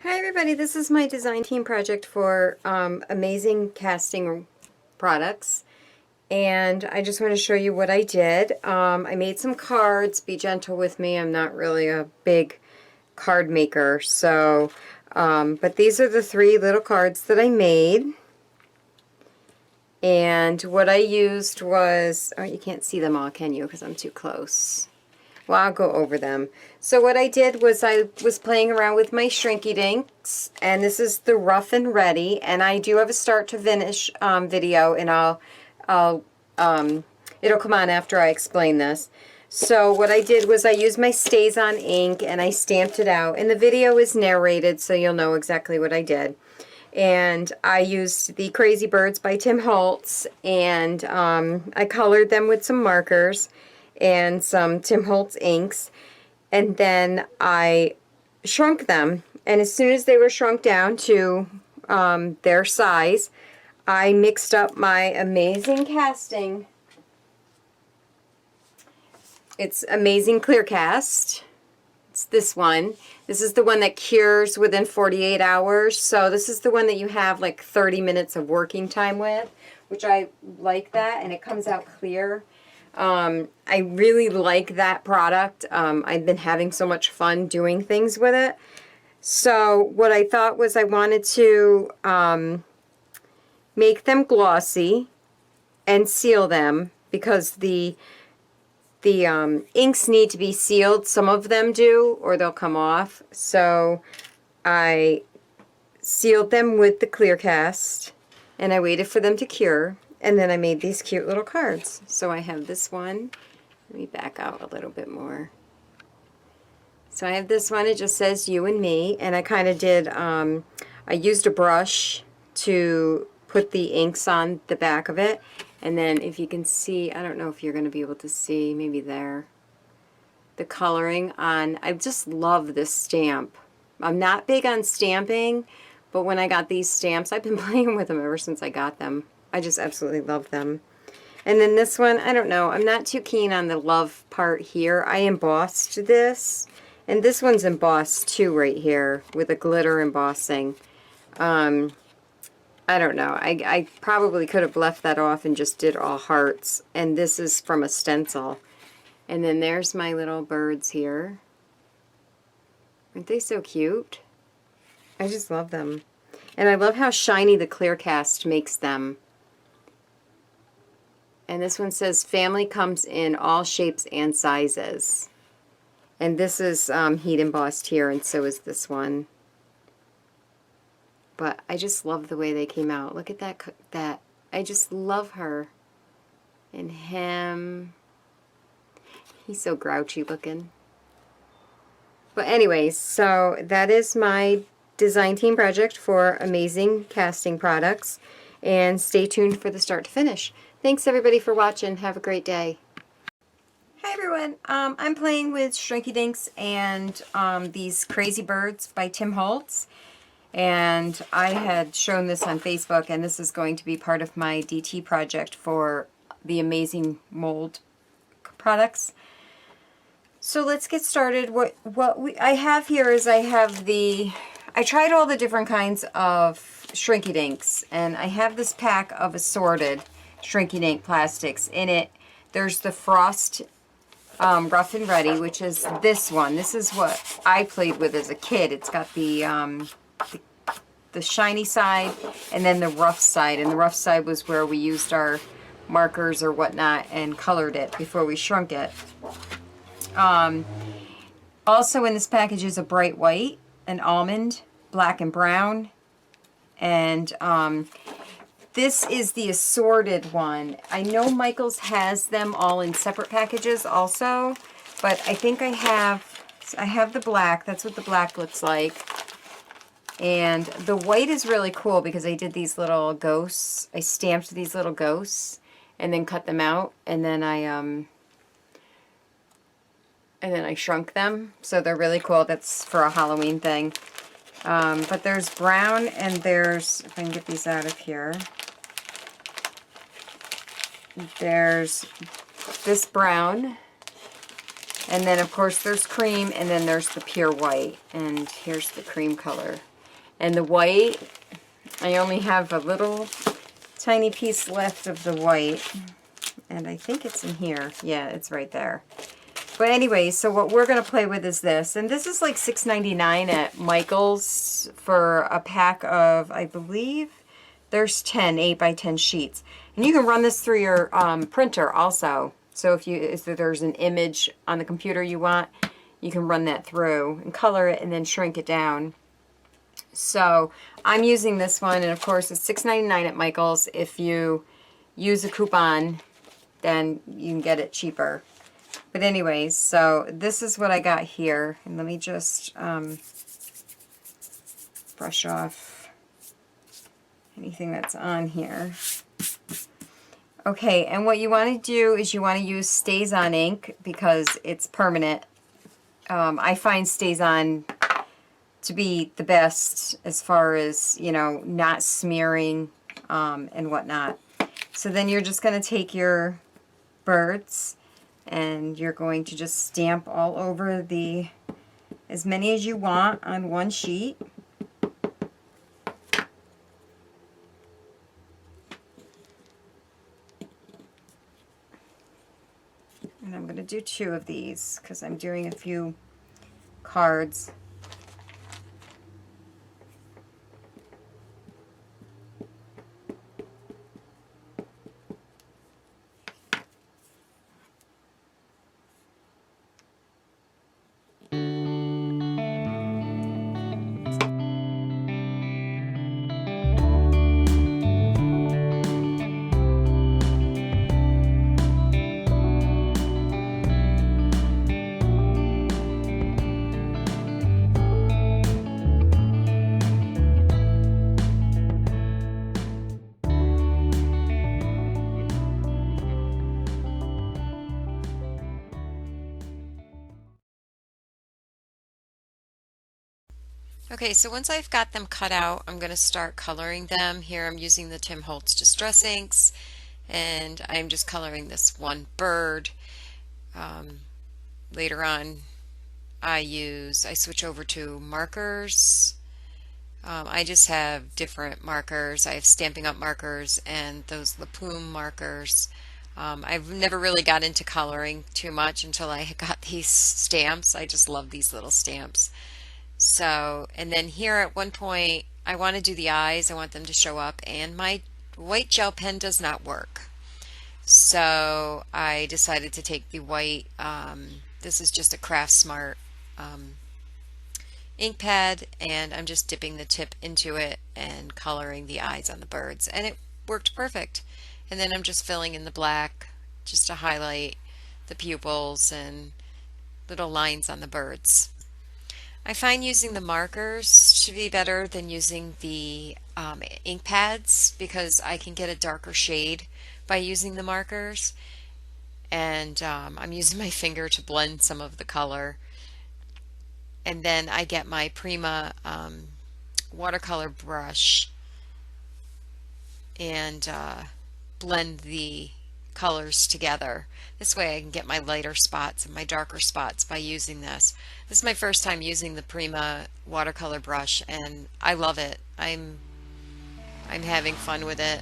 Hi everybody, this is my design team project for amazing casting products, and I just want to show you what I did. I made some cards. Be gentle with me, I'm not really a big card maker, so but these are the 3 little cards that I made. And what I used was, oh, you can't see them all, can you? Because I'm too close. Well, I'll go over them. So what I did was I was playing around with my shrinky dinks, and this is the rough and ready, and I do have a start to finish video, and it'll come on after I explain this. So what I did was I used my Stays On ink and I stamped it out, and the video is narrated so you'll know exactly what I did. And I used the Crazy Birds by Tim Holtz, and I colored them with some markers and some Tim Holtz inks, and then I shrunk them, and as soon as they were shrunk down to their size, I mixed up my amazing casting. It's Amazing Clear Cast. It's this one. This is the one that cures within 48 hours, so this is the one that you have like 30 minutes of working time with, which I like that, and it comes out clear. I really like that product. I've been having so much fun doing things with it. So what I thought was I wanted to make them glossy and seal them, because the inks need to be sealed. Some of them do, or they'll come off. So I sealed them with the clear cast, and I waited for them to cure. And then I made these cute little cards. So I have this one. Let me back out a little bit more. So I have this one. It just says you and me. And I kind of did, I used a brush to put the inks on the back of it. And then if you can see, I don't know if you're going to be able to see, maybe there, the coloring on. I just love this stamp. I'm not big on stamping, but when I got these stamps, I've been playing with them ever since I got them. I just absolutely love them. And then this one, I don't know, I'm not too keen on the love part here. I embossed this, and this one's embossed too right here with a glitter embossing. I don't know, I probably could have left that off and just did all hearts. And this is from a stencil. And then there's my little birds here. Aren't they so cute? I just love them. And I love how shiny the clear cast makes them. And this one says, family comes in all shapes and sizes. And this is heat embossed here, and so is this one. But I just love the way they came out. Look at that. I just love her. And him. He's so grouchy looking. But anyways, so that is my design team project for amazing casting products. And stay tuned for the start to finish. Thanks everybody for watching. Have a great day. Hi everyone. I'm playing with Shrinky Dinks and these Crazy Birds by Tim Holtz. And I had shown this on Facebook, and this is going to be part of my DT project for the amazing mold products. So let's get started. What I have here is I tried all the different kinds of Shrinky Dinks, and I have this pack of assorted Shrinky Dink plastics. In it, there's the Frost Rough and Ready, which is this one. This is what I played with as a kid. It's got the shiny side and then the rough side. And the rough side was where we used our markers or whatnot and colored it before we shrunk it. Also in this package is a bright white, an almond, black and brown, and this is the assorted one. I know Michaels has them all in separate packages also, but I think I have the black. That's what the black looks like. And the white is really cool because I did these little ghosts. I stamped these little ghosts and then cut them out, and then I shrunk them, so they're really cool. That's for a Halloween thing. But there's brown, and there's, if I can get these out of here, there's this brown, and then of course there's cream, and then there's the pure white, and here's the cream color. And the white, I only have a little tiny piece left of the white. And I think it's in here. Yeah, it's right there. But anyway, so what we're going to play with is this. And this is like $6.99 at Michael's for a pack of, I believe, there's 10 8x10 sheets. And you can run this through your printer also. So if there's an image on the computer you want, you can run that through and color it and then shrink it down. So I'm using this one, and of course it's $6.99 at Michael's. If you use a coupon, then you can get it cheaper. But anyways, so this is what I got here. And let me just brush off anything that's on here. Okay, and what you want to do is you want to use Stays On ink because it's permanent. I find Stays On to be the best as far as, you know, not smearing and whatnot. So then you're just going to take your birds and you're going to just stamp all over as many as you want on one sheet. And I'm going to do 2 of these because I'm doing a few cards. Okay, so once I've got them cut out, I'm going to start coloring them. Here I'm using the Tim Holtz Distress Inks, and I'm just coloring this one bird. Later on, I switch over to markers. I just have different markers. I have Stampin' Up markers and those Lapoom markers. I've never really got into coloring too much until I got these stamps. I just love these little stamps. So, and then here at one point, I want to do the eyes. I want them to show up, and my white gel pen does not work. So I decided to take the white, this is just a Craft Smart ink pad, and I'm just dipping the tip into it and coloring the eyes on the birds, and it worked perfect. And then I'm just filling in the black just to highlight the pupils and little lines on the birds. I find using the markers to be better than using the ink pads because I can get a darker shade by using the markers, and I'm using my finger to blend some of the color. And then I get my Prima watercolor brush and blend the colors together. This way I can get my lighter spots and my darker spots by using this. This is my first time using the Prima watercolor brush, and I love it. I'm having fun with it.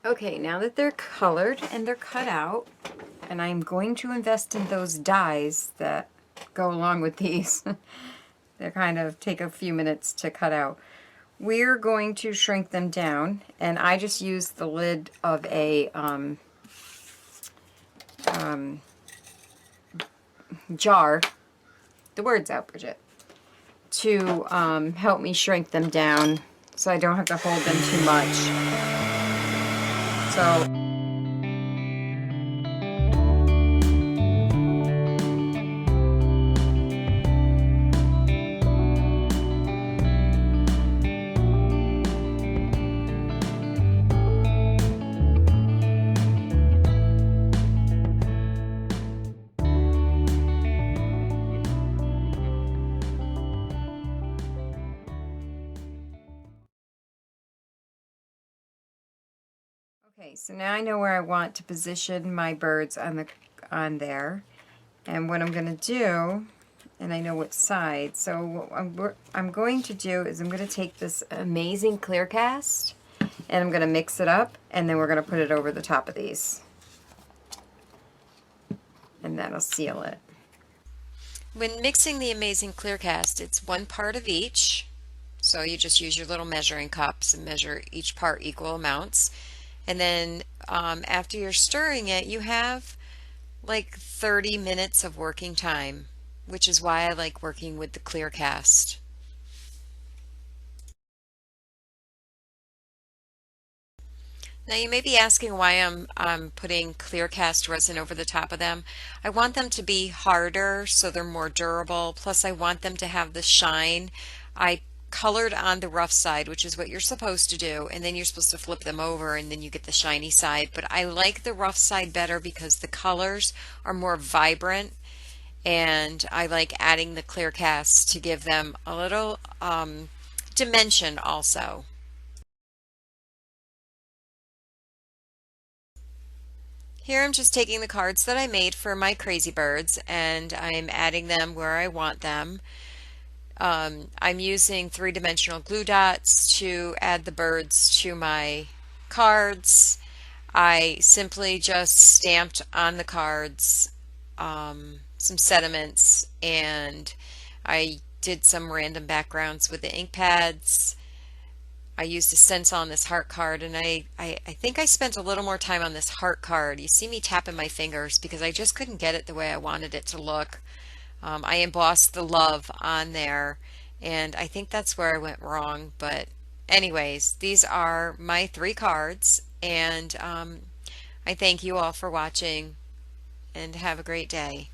Okay, now that they're colored and they're cut out, and I'm going to invest in those dies that go along with these. They kind of take a few minutes to cut out. We're going to shrink them down, and I just used the lid of a jar, the word's out, Bridget, to help me shrink them down so I don't have to hold them too much. So okay, so now I know where I want to position my birds on there. And what I'm going to do, and I know what side, so what I'm going to do is I'm going to take this amazing clear cast and I'm going to mix it up, and then we're going to put it over the top of these. And that'll seal it. When mixing the amazing clear cast, it's 1 part of each. So you just use your little measuring cups and measure each part equal amounts. And then after you're stirring it, you have like 30 minutes of working time, which is why I like working with the clear cast. Now you may be asking why I'm putting clear cast resin over the top of them. I want them to be harder so they're more durable, plus I want them to have the shine. I colored on the rough side, which is what you're supposed to do, and then you're supposed to flip them over and then you get the shiny side. But I like the rough side better because the colors are more vibrant, and I like adding the clear cast to give them a little dimension also. Here I'm just taking the cards that I made for my crazy birds and I'm adding them where I want them. I'm using 3-dimensional glue dots to add the birds to my cards. I simply just stamped on the cards some sentiments, and I did some random backgrounds with the ink pads. I used a stencil on this heart card, and I think I spent a little more time on this heart card. You see me tapping my fingers because I just couldn't get it the way I wanted it to look. I embossed the love on there, and I think that's where I went wrong. But anyways, these are my 3 cards, and I thank you all for watching, and have a great day.